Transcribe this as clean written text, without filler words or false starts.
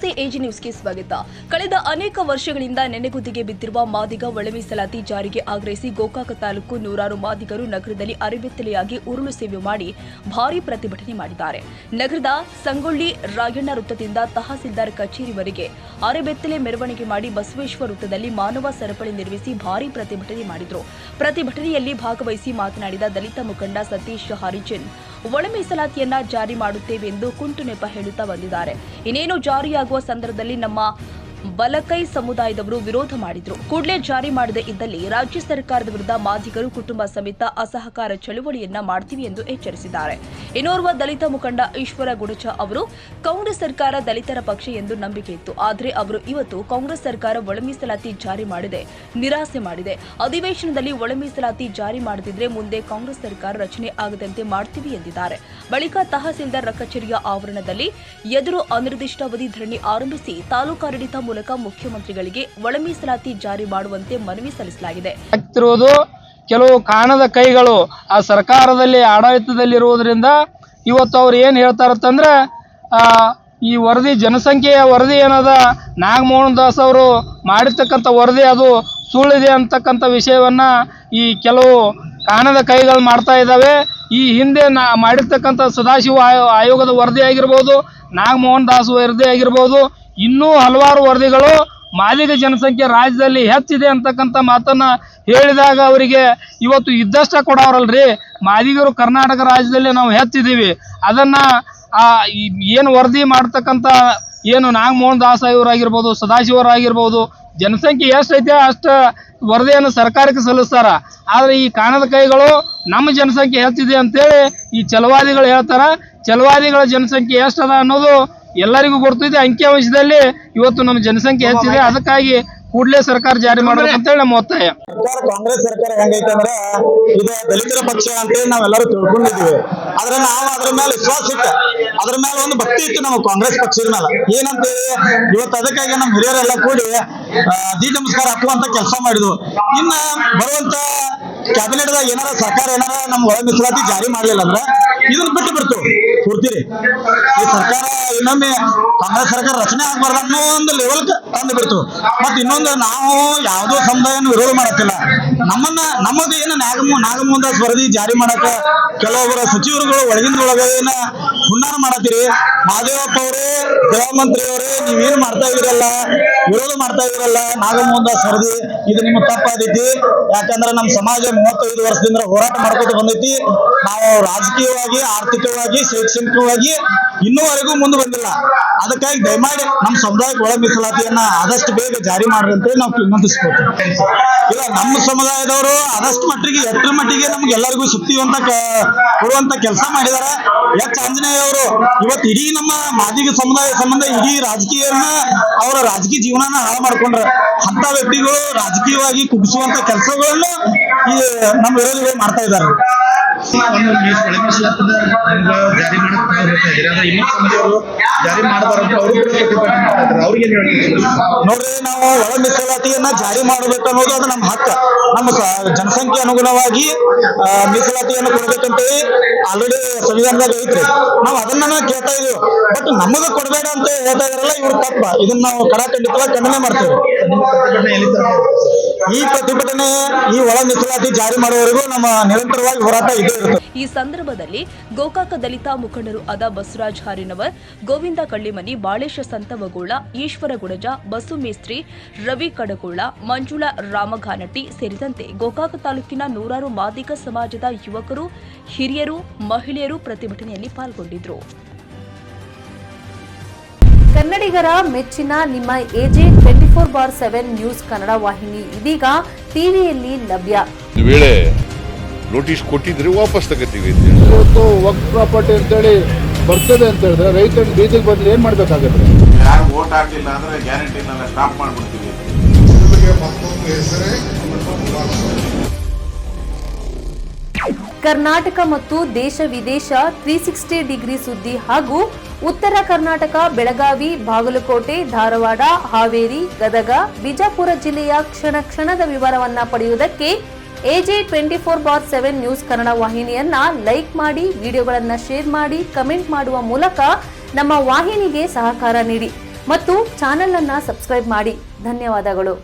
ನಮಸ್ತೆ ಎಜಿ ನ್ಯೂಸ್ಗೆ ಸ್ವಾಗತ. ಕಳೆದ ಅನೇಕ ವರ್ಷಗಳಿಂದ ನೆನೆಗುದಿಗೆ ಬಿದ್ದಿರುವ ಮಾದಿಗ ಒಳ ಮೀಸಲಾತಿ ಜಾರಿಗೆ ಆಗ್ರಹಿಸಿ ಗೋಕಾಕ ತಾಲೂಕು ನೂರಾರು ಮಾದಿಗರು ನಗರದಲ್ಲಿ ಅರೆಬೆತ್ತಲೆಯಾಗಿ ಉರುಳು ಸೇವೆ ಮಾಡಿ ಭಾರೀ ಪ್ರತಿಭಟನೆ ಮಾಡಿದ್ದಾರೆ. ನಗರದ ಸಂಗೊಳ್ಳಿ ರಾಯಣ್ಣ ವೃತ್ತದಿಂದ ತಹಸೀಲ್ದಾರ್ ಕಚೇರಿವರೆಗೆ ಅರೆಬೆತ್ತಲೆ ಮೆರವಣಿಗೆ ಮಾಡಿ ಬಸವೇಶ್ವರ ವೃತ್ತದಲ್ಲಿ ಮಾನವ ಸರಪಳಿ ನಿರ್ಮಿಸಿ ಭಾರೀ ಪ್ರತಿಭಟನೆ ಮಾಡಿದರು. ಪ್ರತಿಭಟನೆಯಲ್ಲಿ ಭಾಗವಹಿಸಿ ಮಾತನಾಡಿದ ದಲಿತ ಮುಖಂಡ ಸತೀಶ್ ಹರಿಜನ್, ಒಳ ಮೀಸಲಾತಿಯನ್ನ ಜಾರಿ ಮಾಡುತ್ತೇವೆ ಎಂದು ಕುಂಟು ನೆಪ ಹೇಳುತ್ತಾ ಬಂದಿದ್ದಾರೆ. ಇನ್ನೇನು ಜಾರಿಯಾಗುವ ಸಂದರ್ಭದಲ್ಲಿ ನಮ್ಮ ಬಲಕೈ ಸಮುದಾಯದವರು ವಿರೋಧ ಮಾಡಿದ್ರು. ಕೂಡಲೇ ಜಾರಿ ಮಾಡದೇ ಇದ್ದಲ್ಲಿ ರಾಜ್ಯ ಸರ್ಕಾರದ ವಿರುದ್ಧ ಮಾದಿಗರು ಕುಟುಂಬ ಸಮೇತ ಅಸಹಕಾರ ಚಳುವಳಿಯನ್ನ ಮಾಡ್ತೀವಿ ಎಂದು ಎಚ್ಚರಿಸಿದ್ದಾರೆ. ಇನ್ನೋರ್ವ ದಲಿತ ಮುಖಂಡ ಈಶ್ವರ ಗುಡಚ ಅವರು, ಕಾಂಗ್ರೆಸ್ ಸರ್ಕಾರ ದಲಿತರ ಪಕ್ಷ ಎಂದು ನಂಬಿಕೆ ಇತ್ತು. ಆದರೆ ಅವರು ಇವತ್ತು ಕಾಂಗ್ರೆಸ್ ಸರ್ಕಾರ ಒಳ ಮೀಸಲಾತಿ ಜಾರಿ ಮಾಡಿದೆ, ನಿರಾಸೆ ಮಾಡಿದೆ. ಅಧಿವೇಶನದಲ್ಲಿ ಒಳ ಮೀಸಲಾತಿ ಜಾರಿ ಮಾಡದಿದ್ರೆ ಮುಂದೆ ಕಾಂಗ್ರೆಸ್ ಸರ್ಕಾರ ರಚನೆ ಆಗದಂತೆ ಮಾಡ್ತೀವಿ ಎಂದಿದ್ದಾರೆ. ಬಳಿಕ ತಹಸೀಲ್ದಾರ್ ಕಚೇರಿಯ ಆವರಣದಲ್ಲಿ ಎದುರು ಅನಿರ್ದಿಷ್ಟಾವಧಿ ಧರಣಿ ಆರಂಭಿಸಿ ತಾಲೂಕಾಡಳಿತ ಮೂಲಕ ಮುಖ್ಯಮಂತ್ರಿಗಳಿಗೆ ಒಳ ಮೀಸಲಾತಿ ಜಾರಿ ಮಾಡುವಂತೆ ಮನವಿ ಸಲ್ಲಿಸಲಾಗಿದೆ. ಕೆಲವು ಕಾಣದ ಕೈಗಳು ಆ ಸರ್ಕಾರದಲ್ಲಿ ಆಡಳಿತದಲ್ಲಿರುವುದರಿಂದ ಇವತ್ತು ಅವ್ರು ಏನು ಹೇಳ್ತಾರಂತಂದ್ರೆ, ಈ ವರದಿ ಜನಸಂಖ್ಯೆಯ ವರದಿ ಏನದ ನಾಗಮೋಹನ್ ದಾಸ್ ಅವರು ಮಾಡಿರ್ತಕ್ಕಂಥ ವರದಿ ಅದು ಸುಳ್ಳಿದೆ ಅಂತಕ್ಕಂಥ ವಿಷಯವನ್ನ ಈ ಕೆಲವು ಕಾಣದ ಕೈಗಳು ಮಾಡ್ತಾ ಇದ್ದಾವೆ. ಈ ಹಿಂದೆ ಮಾಡಿರ್ತಕ್ಕಂಥ ಸದಾಶಿವ ಆಯೋಗದ ವರದಿ ಆಗಿರ್ಬೋದು, ನಾಗಮೋಹನ್ ದಾಸ್ ವರದಿ ಆಗಿರ್ಬೋದು, ಇನ್ನೂ ಹಲವಾರು ವರದಿಗಳು ಮಾದಿಗ ಜನಸಂಖ್ಯೆ ರಾಜ್ಯದಲ್ಲಿ ಹೆಚ್ಚಿದೆ ಅಂತಕ್ಕಂಥ ಮಾತನ್ನ ಹೇಳಿದಾಗ ಅವರಿಗೆ ಇವತ್ತು ಇದ್ದಷ್ಟ ಕೊಡೋರಲ್ರಿ. ಮಾದಿಗರು ಕರ್ನಾಟಕ ರಾಜ್ಯದಲ್ಲಿ ನಾವು ಹೆಚ್ಚಿದ್ದೀವಿ, ಅದನ್ನ ಏನು ವರದಿ ಮಾಡ್ತಕ್ಕಂಥ ಏನು ನಾಗಮೋಹನ್ ದಾಸ್ ಇವರಾಗಿರ್ಬೋದು, ಸದಾಶಿವರಾಗಿರ್ಬೋದು, ಜನಸಂಖ್ಯೆ ಎಷ್ಟೈತೆ ಅಷ್ಟು ವರದಿಯನ್ನು ಸರ್ಕಾರಕ್ಕೆ ಸಲ್ಲಿಸ್ತಾರ. ಆದರೆ ಈ ಕಾಣದ ಕೈಗಳು ನಮ್ಮ ಜನಸಂಖ್ಯೆ ಹೆಚ್ಚಿದೆ ಅಂತೇಳಿ ಈ ಛಲವಾದಿಗಳು ಹೇಳ್ತಾರ. ಛಲವಾದಿಗಳ ಜನಸಂಖ್ಯೆ ಎಷ್ಟದ ಅನ್ನೋದು ಎಲ್ಲರಿಗೂ ಗೊತ್ತಿದೆ. ಅಂಕಿಅಂಶದಲ್ಲಿ ಇವತ್ತು ನಮ್ಮ ಜನಸಂಖ್ಯೆ ಹೆಚ್ಚಿದೆ. ಅದಕ್ಕಾಗಿ ಕೂಡಲೇ ಸರ್ಕಾರ ಜಾರಿ ಮಾಡಬೇಕು ಅಂತೇಳಿ ನಮ್ಮ ಒತ್ತಾಯ. ಕಾಂಗ್ರೆಸ್ ಸರ್ಕಾರ ಹೆಂಗೈತೆ ಅಂದ್ರೆ ಇದು ದಲಿತರ ಪಕ್ಷ ಅಂತೇಳಿ ನಾವೆಲ್ಲರೂ ತಿಳ್ಕೊಂಡಿದ್ದೀವಿ. ಆದ್ರೆ ನಾವು ಅದ್ರ ಮೇಲೆ ವಿಶ್ವಾಸ ಇಟ್ಟು ಅದ್ರ ಮೇಲೆ ಒಂದು ಭಕ್ತಿ ಇತ್ತು ನಮ್ಮ ಕಾಂಗ್ರೆಸ್ ಪಕ್ಷದ ಮೇಲೆ. ಏನಂತೇಳಿ ಇವತ್ತು ಅದಕ್ಕಾಗಿ ನಮ್ಮ ಹಿರಿಯರೆಲ್ಲ ಕೂಡಿ ದಿ ನಮಸ್ಕಾರ ಹಾಕುವಂತ ಕೆಲಸ ಮಾಡಿದ್ವು. ಇನ್ನ ಬರುವಂತ ಕ್ಯಾಬಿನೆಟ್ ದಾಗ ಏನಾರ ಸರ್ಕಾರ ಏನಾರ ನಮ್ಮ ಒಳ ಮೀಸಲಾತಿ ಜಾರಿ ಮಾಡ್ಲಿಲ್ಲ ಅಂದ್ರೆ ಇದನ್ನ ಬಿಟ್ಟು ಬಿಡ್ತು ಕೂರ್ತೀರಿ. ಈ ಸರ್ಕಾರ ಇನ್ನೊಮ್ಮೆ ಕಾಂಗ್ರೆಸ್ ಸರ್ಕಾರ ರಚನೆ ಆಗ್ಬಾರ್ದು ಅನ್ನೋ ಒಂದು ಲೆವೆಲ್ ತಂದು ಬಿಡ್ತು. ಮತ್ತೆ ಇನ್ನೊಂದು, ನಾವು ಯಾವುದೋ ಸಮುದಾಯನ ವಿರೋಧ ಮಾಡತ್ತಿಲ್ಲ. ನಮ್ಮದು ಏನು ನಾಗಮೋಹನ್ ದಾಸ್ ವರದಿ ಜಾರಿ ಮಾಡಕ ಕೆಲವೊಬ್ಬರ ಸಚಿವರುಗಳು ಒಳಗಿಂದೊಳಗೆ ಏನ ಹುನ್ನಾರ ಮಾಡತ್ತೀರಿ. ಮಹದೇವಪ್ಪ ಅವರು, ಗೃಹಮಂತ್ರಿ ಅವರೇ, ನೀವೇನು ಮಾಡ್ತಾ ಇದ್ದೀರಲ್ಲ, ವಿರೋಧ ಮಾಡ್ತಾ ಇದ್ದೀರಲ್ಲ ನಾಗಮೋಹನ್ ದಾಸ್ ವರದಿ, ಇದು ನಿಮ್ಮ ತಪ್ಪಾದೈತಿ. ಯಾಕಂದ್ರೆ ನಮ್ಮ ಸಮಾಜ 35 ವರ್ಷದಿಂದ ಹೋರಾಟ ಮಾಡ್ಕೊತ ಬಂದೈತಿ. ನಾವು ರಾಜಕೀಯವಾಗಿ, ಆರ್ಥಿಕವಾಗಿ, ಶೈಕ್ಷಣಿಕವಾಗಿ ಇನ್ನೂವರೆಗೂ ಮುಂದೆ ಬಂದಿಲ್ಲ. ಅದಕ್ಕಾಗಿ ದಯಮಾಡಿ ನಮ್ಮ ಸಮುದಾಯಕ್ಕೆ ಒಳ ಮೀಸಲಾತಿಯನ್ನ ಆದಷ್ಟು ಬೇಗ ಜಾರಿ ಮಾಡ್ರಿ ಅಂತ ನಾವು ವಿನಂತಿಸ್ಬೋದು. ಇಲ್ಲ, ನಮ್ಮ ಸಮುದಾಯದವರು ಆದಷ್ಟು ಮಟ್ಟಿಗೆ ಎಷ್ಟರ ಮಟ್ಟಿಗೆ ನಮ್ಗೆ ಎಲ್ಲರಿಗೂ ಸಿಗ್ತೀವಂತ ಕೊಡುವಂತ ಕೆಲಸ ಮಾಡಿದಾರೆ. ಎಚ್ ಆಂಜನೇಯ ಅವರು ಇವತ್ತು ಇಡೀ ನಮ್ಮ ಮಾದಿಗ ಸಮುದಾಯ ಸಂಬಂಧ ಇಡೀ ರಾಜಕೀಯನ ಅವರ ರಾಜಕೀಯ ಜೀವನನ ಹಾಳು ಮಾಡ್ಕೊಂಡ್ರೆ ಅಂತ ವ್ಯಕ್ತಿಗಳು ರಾಜಕೀಯವಾಗಿ ಕುಗ್ಗಿಸುವಂತ ಕೆಲಸಗಳನ್ನು ಈ ನಮ್ಮ ವಿರೋಧಿಗಳು ಮಾಡ್ತಾ ಇದ್ದಾರೆ. ನೋಡ್ರಿ, ನಾವು ಒಳ ಮೀಸಲಾತಿಯನ್ನ ಜಾರಿ ಮಾಡಬೇಕು ಅನ್ನೋದು ಅದು ನಮ್ಮ ಹಕ್ಕ. ನಮ್ಮ ಜನಸಂಖ್ಯೆ ಅನುಗುಣವಾಗಿ ಮೀಸಲಾತಿಯನ್ನು ಕೊಡ್ಬೇಕಂತೇಳಿ ಆಲ್ರೆಡಿ ಸಂವಿಧಾನದಾಗ ಐತ್ರಿ. ನಾವು ಅದನ್ನ ಕೇಳ್ತಾ ಇದೀವಿ. ಬಟ್ ನಮಗ ಕೊಡಬೇಡ ಅಂತ ಹೇಳ್ತಾ ಇದಾರಲ್ಲ, ಇವ್ರು ತಪ್ಪ. ಇದನ್ನ ನಾವು ಖಂಡಿತವಾಗಿ ಖಂಡನೆ ಮಾಡ್ತೇವೆ. ಈ ಪ್ರತಿಭಟನೆ, ಈ ಒಳ ಮೀಸಲಾತಿ ಜಾರಿ ಮಾಡುವವರೆಗೂ ನಮ್ಮ ನಿರಂತರವಾಗಿ ಹೋರಾಟ ಇದೇ ಇರುತ್ತೆ. ಈ ಸಂದರ್ಭದಲ್ಲಿ ಗೋಕಾಕ ದಲಿತ ಮುಖಂಡರು ಆದ ಬಸವರಾಜ್ ಹಾರಿನವರ್, ಗೋವಿಂದ ಕಳ್ಳಿಮನಿ, ಬಾಳೇಶ ಸಂತವಗೋಳ, ಈಶ್ವರ ಗುಡಜ, ಬಸು ಮೇಸ್ತ್ರಿ, ರವಿ ಕಡಗೋಳ, ಮಂಜುಳಾ ರಾಮಘಾನಟ್ಟಿ ಸೇರಿದಂತೆ ಗೋಕಾಕ ತಾಲೂಕಿನ ನೂರಾರು ಮಾದಿಗ ಸಮಾಜದ ಯುವಕರು, ಹಿರಿಯರು, ಮಹಿಳೆಯರು ಪ್ರತಿಭಟನೆಯಲ್ಲಿ ಪಾಲ್ಗೊಂಡಿದ್ದರು. ಕನ್ನಡಿಗರ ಮೆಚ್ಚಿನ ನಿಮ್ಮ ಎಜೆ 24/7 ನ್ಯೂಸ್ ಕನ್ನಡ ವಾಹಿನಿ ಇದೀಗ ಟಿವಿಯಲ್ಲಿ ಲಭ್ಯ. ವೇಳೆ ನೋಟಿಸ್ ಕೊಟ್ಟಿದ್ರೆ ವಾಪಸ್ ತಗೋತೀವಿ. ಇವತ್ತು ವಕ್ಫ್ ಪ್ರಾಪರ್ಟಿ ಅಂತೇಳಿ ಬರ್ತದೆ ಅಂತ ಹೇಳಿದ್ರೆ ರೈತರು ಬೀದಿಗೆ ಬದಲು ಏನ್ ಮಾಡ್ಬೇಕಾಗುತ್ತೆ? ಯಾರು ವೋಟ್ ಹಾಕಲಿಲ್ಲ ಅಂದ್ರೆ ಗ್ಯಾರಂಟಿನೆಲ್ಲ ಸ್ಟಾಪ್ ಮಾಡ್ಬಿಡ್ತೀವಿ. ಕರ್ನಾಟಕ ಮತ್ತು ದೇಶ ವಿದೇಶ 360 ಡಿಗ್ರಿ ಸುದ್ದಿ ಹಾಗೂ ಉತ್ತರ ಕರ್ನಾಟಕ, ಬೆಳಗಾವಿ, ಬಾಗಲಕೋಟೆ, ಧಾರವಾಡ, ಹಾವೇರಿ, ಗದಗ, ಬಿಜಾಪುರ ಜಿಲ್ಲೆಯ ಕ್ಷಣ ಕ್ಷಣದ ವಿವರವನ್ನ ಪಡೆಯುವುದಕ್ಕೆ ಎಜೆ 24/7 ನ್ಯೂಸ್ ಕನ್ನಡ ವಾಹಿನಿಯನ್ನ ಲೈಕ್ ಮಾಡಿ, ವಿಡಿಯೋಗಳನ್ನ ಶೇರ್ ಮಾಡಿ, ಕಮೆಂಟ್ ಮಾಡುವ ಮೂಲಕ ನಮ್ಮ ವಾಹಿನಿಗೆ ಸಹಕಾರ ನೀಡಿ. ಮತ್ತು ಚಾನೆಲ್ ಅನ್ನ ಸಬ್ಸ್ಕ್ರೈಬ್ ಮಾಡಿ. ಧನ್ಯವಾದಗಳು.